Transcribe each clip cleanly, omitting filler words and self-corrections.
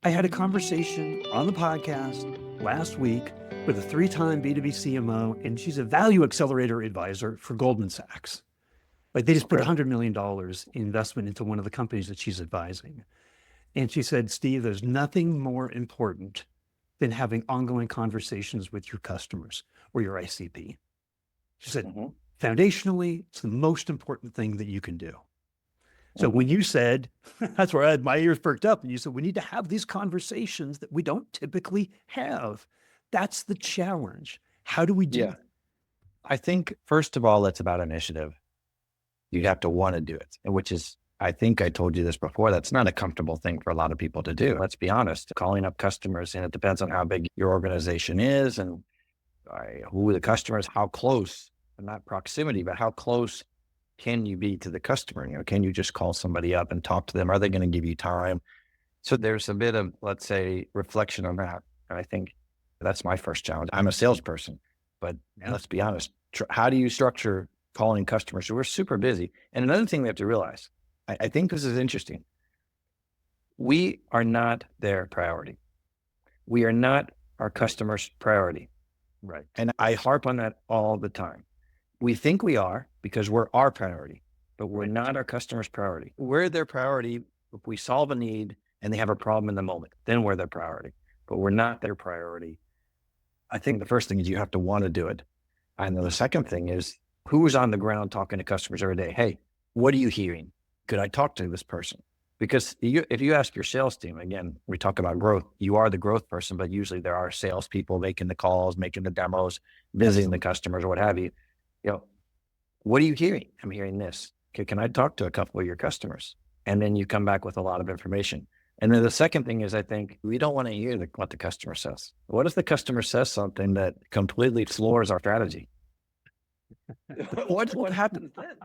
I had a conversation on the podcast last week with a 3-time B2B CMO, and she's a value accelerator advisor for Goldman Sachs. Like they just put Okay. $100 million investment into one of the companies that she's advising. And she said, Steve, there's nothing more important than having ongoing conversations with your customers or your ICP. She said, foundationally, it's the most important thing that you can do. So when you said, that's where I had my ears perked up, and you said, we need to have these conversations that we don't typically have. That's the challenge. How do we do Yeah. that? I think, first of all, it's about initiative. You have to want to do it, which is, I think I told you this before, that's not a comfortable thing for a lot of people to do. Let's be honest, calling up customers, and it depends on how big your organization is and who the customers, how close, not proximity, but how close can you be to the customer? Can you just call somebody up and talk to them? Are they going to give you time? So there's a bit of, let's say, reflection on that. And I think that's my first challenge. I'm a salesperson, but let's be honest. How do you structure calling customers? So we're super busy. And another thing we have to realize, I think this is interesting. We are not their priority. We are not our customer's priority. Right. And I harp on that all the time. We think we are because we're our priority, but we're not our customer's priority. We're their priority if we solve a need and they have a problem in the moment, then we're their priority, but we're not their priority. I think the first thing is you have to want to do it. And then the second thing is who's on the ground talking to customers every day? Hey, what are you hearing? Could I talk to this person? Because if you ask your sales team, again, we talk about growth, you are the growth person, but usually there are salespeople making the calls, making the demos, visiting the customers or what have you. What are you hearing? I'm hearing this. Okay, can I talk to a couple of your customers? And then you come back with a lot of information. And then the second thing is, I think we don't want to hear what the customer says. What if the customer says something that completely floors our strategy? What happens then?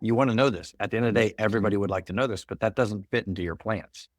You want to know this. At the end of the day, everybody would like to know this, but that doesn't fit into your plans.